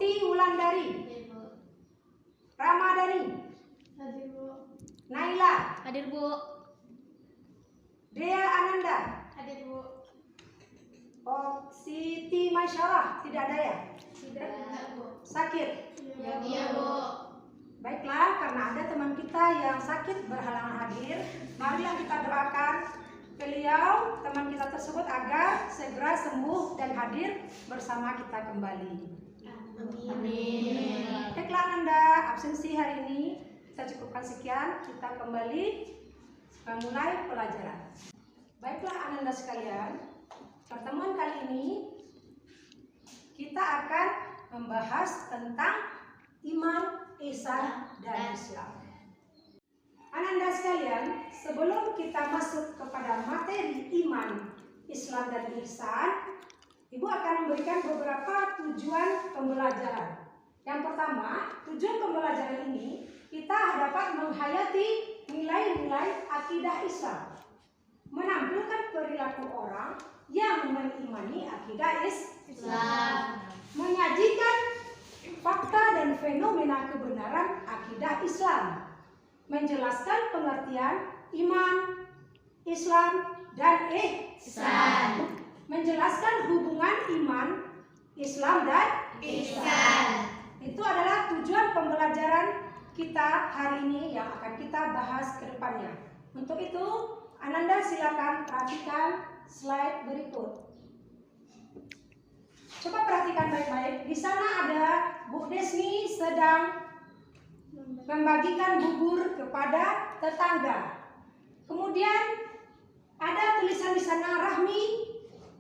Putih Wulandari. Ramadhani. Hadir, Bu. Naila. Hadir, Bu. Dea Ananda. Hadir, Bu. Oh, Siti Masyarah. Tidak ada ya? Tidak, Bu. Sakit. Iya, Bu. Baiklah, karena ada teman kita yang sakit berhalangan hadir, marilah kita doakan beliau, teman kita tersebut agar segera sembuh dan hadir bersama kita kembali. Amin. Baiklah Ananda, absensi hari ini kita cukupkan sekian, kita kembali memulai pelajaran. Baiklah Ananda sekalian, pertemuan kali ini kita akan membahas tentang iman, ihsan, dan Islam. Ananda sekalian, sebelum kita masuk kepada materi iman, Islam, dan ihsan, Ibu akan memberikan beberapa tujuan pembelajaran. Yang pertama, tujuan pembelajaran ini kita dapat menghayati nilai-nilai akidah Islam, menampilkan perilaku orang yang mengimani akidah Islam, menyajikan fakta dan fenomena kebenaran akidah Islam, menjelaskan pengertian iman, Islam, dan ihsan, menjelaskan hubungan iman, Islam, dan ihsan. Itu adalah tujuan pembelajaran kita hari ini yang akan kita bahas ke depannya. Untuk itu, Ananda silakan perhatikan slide berikut. Coba perhatikan baik-baik. Di sana ada Bu Desni sedang membagikan bubur kepada tetangga. Kemudian ada tulisan di sana, Rahmi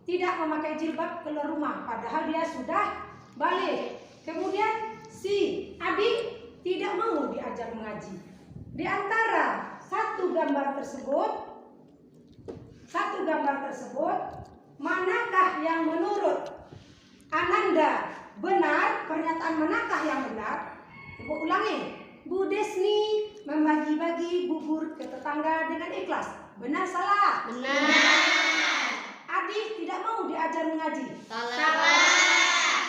tidak memakai jilbab keluar rumah, padahal dia sudah balik. Kemudian si Abi tidak mau diajar mengaji. Di antara satu gambar tersebut, manakah yang menurut Ananda benar? Pernyataan manakah yang benar? Ibu ulangi. Bu Desni membagi-bagi bubur ke tetangga dengan ikhlas. Benar, salah? Benar. Adik tidak mau diajar mengaji. Salah.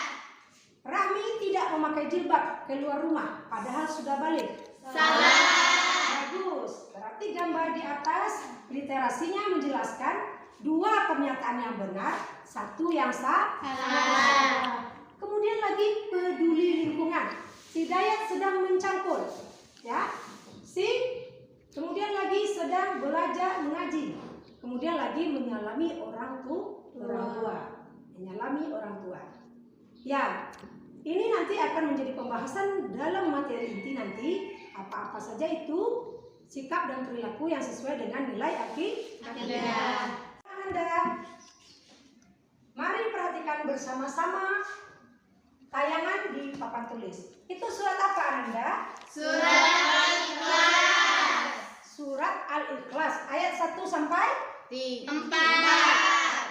Rahmi tidak memakai jilbab keluar rumah, padahal sudah balik. Salah. Bagus. Berarti gambar di atas literasinya menjelaskan dua pernyataan yang benar, satu yang salah. Kemudian lagi peduli lingkungan. Si Dayat sedang mencangkul, ya. Kemudian lagi sedang belajar mengaji. Kemudian lagi menyalami orang tua. Menyalami orang tua. Ya, ini nanti akan menjadi pembahasan dalam materi inti nanti. Apa-apa saja itu sikap dan perilaku yang sesuai dengan nilai akidah. Anda, mari perhatikan bersama-sama tayangan di papan tulis. Itu surat apa Anda? Surat Al-Ikhlas. Surat Al-Ikhlas ayat 1 sampai 4.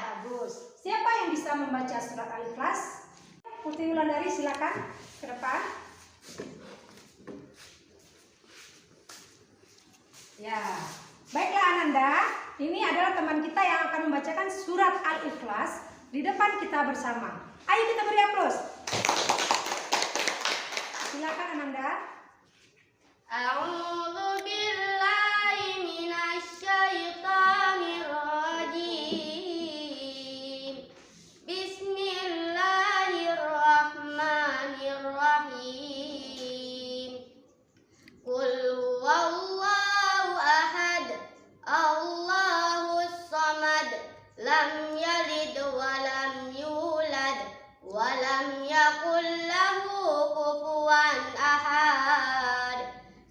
Bagus. Siapa yang bisa membaca surat Al-Ikhlas? Putih Wulandari, silakan ke depan. Ya, baiklah Ananda. Ini adalah teman kita yang akan membacakan surat Al-Ikhlas di depan kita bersama. Ayo kita beri aplaus. Silakan Ananda. A'udzu billahi minasy syaithanir rajim. Bismillahirrahmanirrahim. Qul huwallahu ahad, Allahus samad, lam yalid wa lam yulad wa lam yakul lahu kufuwan ahad.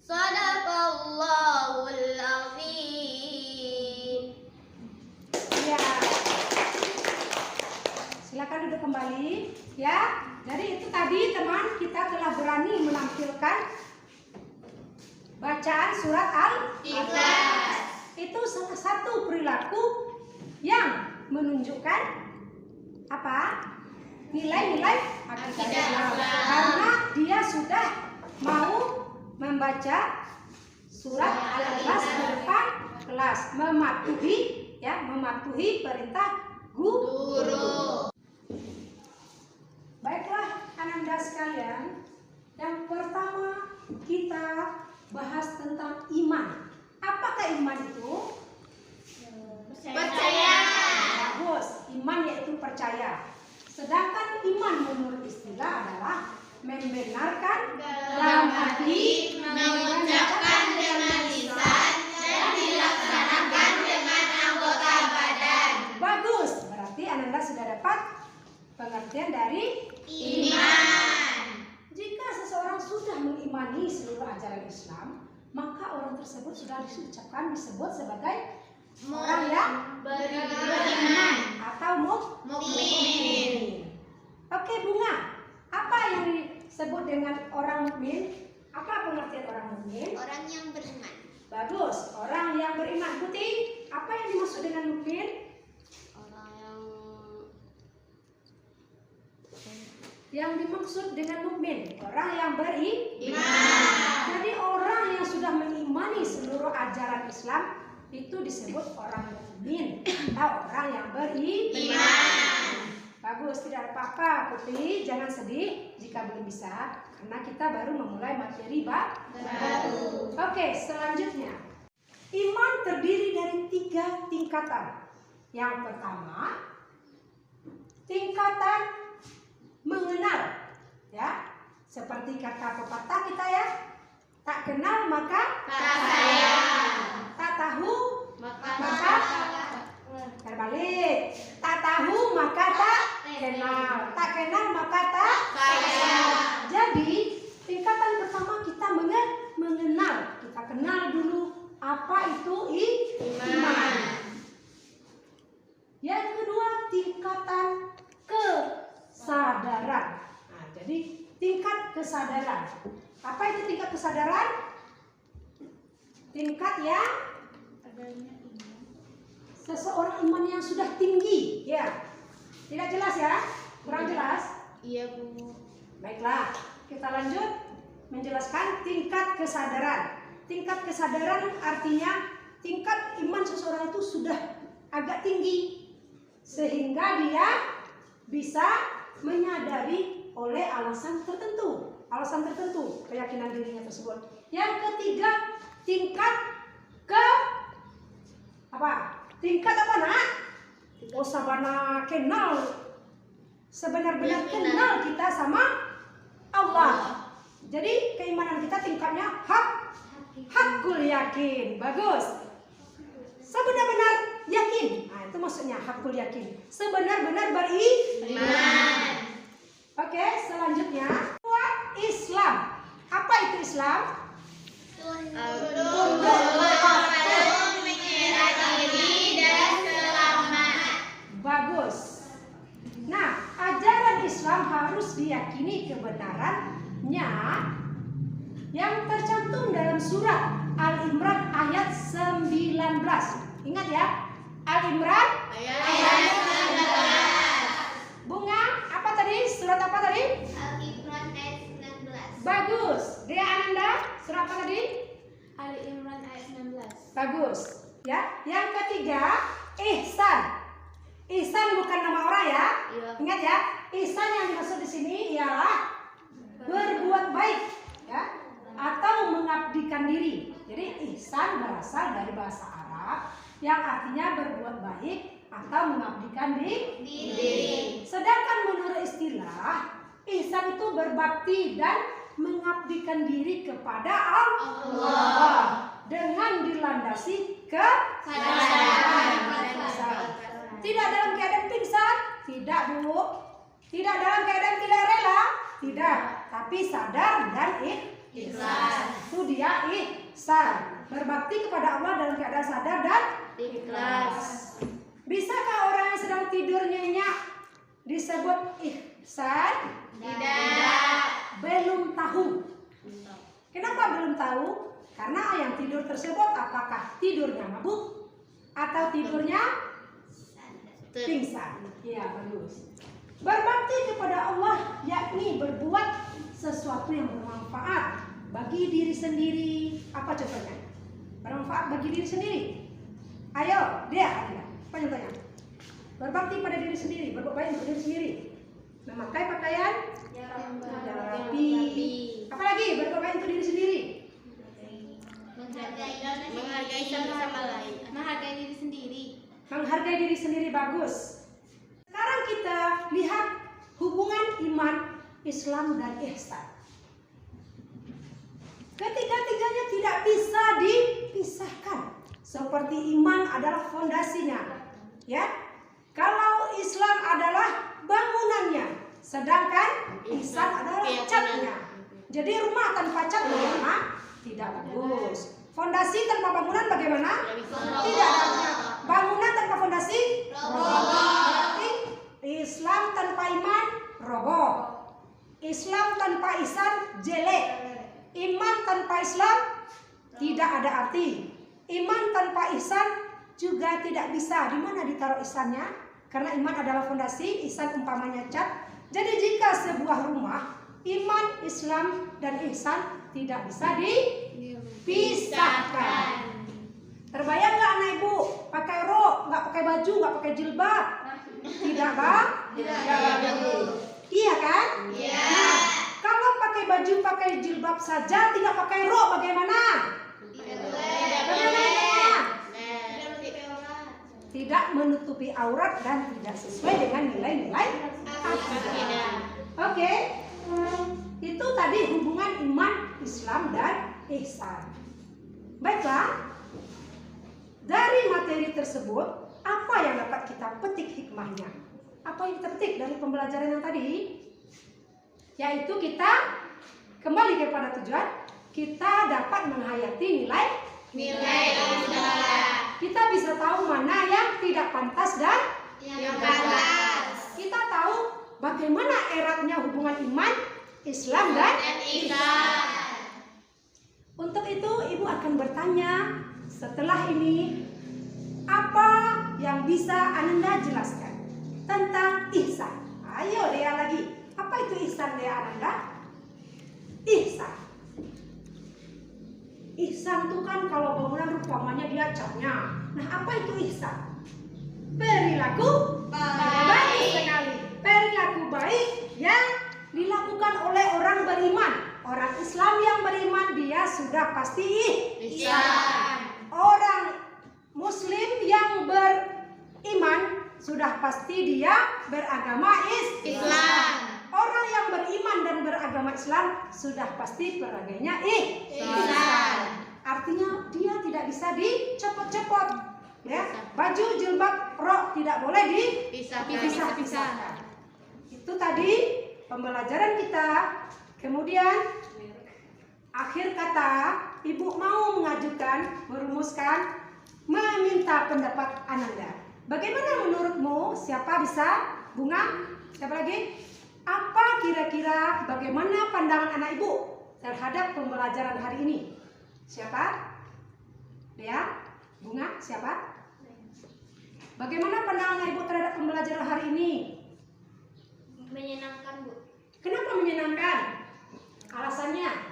Shadaqallahul azim. Ya. Silakan duduk kembali, ya. Jadi itu tadi teman kita telah berani menampilkan bacaan surat Al-Ikhlas. Itu salah satu perilaku yang menunjukkan apa? Nilai-nilai akidah Islam. Karena dia sudah mau membaca surat Al-Ikhlas di depan kelas, mematuhi perintah guru. Baiklah Ananda. Ananda sekalian, yang pertama kita bahas tentang iman. Apakah iman itu? Percaya. Bagus, iman yaitu percaya. Sedangkan iman menurut istilah adalah membenarkan dalam hati, Mengucapkan dengan lisan dan dilaksanakan dengan anggota badan. bagus. Berarti Ananda sudah dapat pengertian dari Iman. jika seseorang sudah mengimani seluruh ajaran Islam, maka orang tersebut sudah disebut sebagai orang yang beriman atau mukmin. Oke, Bunga. Apa yang disebut dengan orang mukmin? Apa pengertian orang mukmin? Orang yang beriman. Bagus, orang yang beriman. Putih, apa yang dimaksud dengan mukmin? Orang Yang dimaksud dengan mukmin, orang yang beriman. Iman. Jadi orang yang sudah mengimani seluruh ajaran Islam itu disebut orang mukmin atau orang yang beriman. Bagus, tidak apa-apa Putri, jangan sedih jika belum bisa, karena kita baru memulai materi baru. Oke, selanjutnya iman terdiri dari 3 tingkatan. Yang pertama, tingkatan mengenal, ya, seperti kata pepatah kita ya, tak kenal maka Tak sayang. tak tahu Maka terbalik, tak tahu maka tak kenal, tak kenal maka tak sayang. Jadi tingkatan pertama kita mengenal, kita kenal dulu apa itu iman. Yang kedua tingkatan kesadaran. Nah, jadi tingkat kesadaran. Apa itu tingkat kesadaran? Tingkat yang seseorang iman yang sudah tinggi, ya. Tidak jelas ya? Kurang jelas? Iya, Bu. Baiklah, kita lanjut menjelaskan tingkat kesadaran. Tingkat kesadaran artinya tingkat iman seseorang itu sudah agak tinggi sehingga dia bisa menyadari oleh alasan tertentu keyakinan dirinya tersebut. Yang ketiga, tingkat Tingkat apa nak? Oh, sabana kenal, sebenar-benar kenal kita sama Allah. Jadi keimanan kita tingkatnya hakul yakin. Bagus. Sebenar-benar yakin. Nah, itu maksudnya hakul yakin. Sebenar-benar beriman. Oke, selanjutnya Islam. Apa itu Islam? Bagus. Nah, ajaran Islam harus diyakini kebenarannya yang tercantum dalam surat Al-Imran ayat 19. Ingat ya, Al-Imran Ayat 19. Bunga, apa tadi? Surat apa tadi? Al-Imran ayat 19. Bagus. Dea Ananda, surat apa tadi? Ali Imran ayat 19. Bagus. Ya, yang ketiga, ihsan. Ihsan bukan nama orang ya. Iya. Ingat ya, ihsan yang dimaksud di sini ialah berbuat baik, ya, atau mengabdikan diri. Jadi ihsan berasal dari bahasa Arab yang artinya berbuat baik atau mengabdikan diri. Sedangkan menurut istilah, ihsan itu berbakti dan mengabdikan diri kepada Allah dengan dilandasi kesadaran. Tidak dalam keadaan pingsan, tidak Bu. Tidak dalam keadaan tidak rela, tidak. Tapi sadar dan ikhlas. Itu dia ihsan. Berbakti kepada Allah dalam keadaan sadar dan ikhlas. Bisakah orang yang sedang tidur nyenyak disebut ihsan? Tidak. Belum tahu. Kenapa belum tahu? Karena yang tidur tersebut apakah tidurnya mabuk atau tidurnya pingsan? Ya, bagus. Berbakti kepada Allah yakni berbuat sesuatu yang bermanfaat bagi diri sendiri. Apa contohnya? Bermanfaat bagi diri sendiri. Ayo, dia. Apa contohnya? Berbakti pada diri sendiri, berbuat baik untuk diri sendiri. Memakai pakaian Yang rapi. Apalagi berpakaian untuk diri sendiri. Menghargai sama lain. Menghargai diri sendiri. Menghargai diri sendiri bagus. Sekarang kita lihat hubungan iman, Islam dan ihsan. Ketiga-tiganya tidak bisa dipisahkan. Seperti iman adalah fondasinya, ya. Kalau Islam adalah bangunannya, sedangkan ihsan adalah catnya. Jadi rumah tanpa cat bagaimana? Tidak bagus. Fondasi tanpa bangunan bagaimana? Tidak ada. Bangunan tanpa fondasi? Berarti Islam tanpa iman roboh. Islam tanpa ihsan jelek. Iman tanpa Islam tidak ada arti. Iman tanpa ihsan juga tidak bisa. Di mana ditaruh ihsannya? Karena iman adalah fondasi, ihsan umpamanya cat. Jadi jika sebuah rumah, iman, Islam, dan ihsan tidak bisa dipisahkan. Terbayang nggak anak ibu pakai rok, nggak pakai baju, nggak pakai jilbab? Tidak, Bang? Tidak. Iya kan? Iya. Nah, kalau pakai baju, pakai jilbab saja, tidak pakai rok, bagaimana? Tidak menutupi aurat dan tidak sesuai dengan nilai-nilai akidah. Oke, itu tadi hubungan iman, Islam, dan ihsan. Baiklah, dari materi tersebut, apa yang dapat kita petik hikmahnya? Apa yang kita petik dari pembelajaran yang tadi? Yaitu kita kembali kepada tujuan, kita dapat menghayati nilai Nilai kita bisa tahu mana yang tidak pantas dan yang pantas. kita tahu bagaimana eratnya hubungan iman, Islam, dan ihsan. untuk itu ibu akan bertanya setelah ini, apa yang bisa Ananda jelaskan tentang ihsan? Ayo Dea lagi. Apa itu ihsan, Dea Ananda? Ihsan. Ihsan itu kan kalau bangunan umpamanya dia catnya. Nah, apa itu ihsan? Perilaku baik sekali. Perilaku baik yang dilakukan oleh orang beriman. Orang Islam yang beriman dia sudah pasti Ihsan. Orang Muslim yang beriman sudah pasti dia beragama Islam. Orang yang beriman dan beragama Islam sudah pasti peragainya ihsan. Artinya dia tidak bisa dicopot-copot, ya. Baju, jilbab, rok tidak boleh dipisah-pisahkan. Itu tadi pembelajaran kita. Kemudian akhir kata ibu mau mengajukan, merumuskan, meminta pendapat Ananda. Bagaimana menurutmu? Siapa bisa? Bunga? Siapa lagi? Apa kira-kira bagaimana pandangan anak ibu terhadap pembelajaran hari ini? Siapa? Dea? Bunga? Siapa? Bagaimana pandangan anak ibu terhadap pembelajaran hari ini? Menyenangkan, Bu. Kenapa menyenangkan? Alasannya?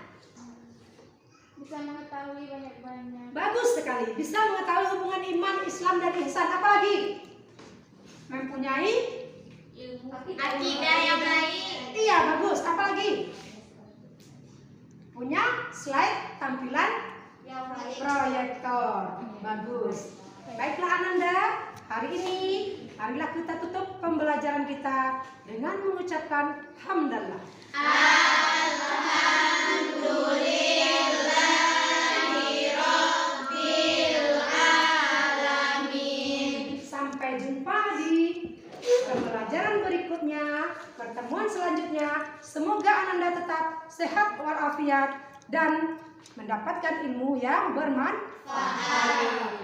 Bisa mengetahui banyak-banyak. Bagus sekali. Bisa mengetahui hubungan iman, Islam, dan ihsan. Apa lagi? Mempunyai Akidah yang baik. Iya, bagus. Apa lagi? Punya slide tampilan proyektor. Bagus. Baiklah Ananda, hari ini marilah kita tutup pembelajaran kita dengan mengucapkan hamdalah. Alhamdulillahirobbilalamin. Sampai jumpa di pembelajaran berikutnya, pertemuan selanjutnya. Semoga Ananda tetap sehat walafiat dan mendapatkan ilmu yang bermanfaat.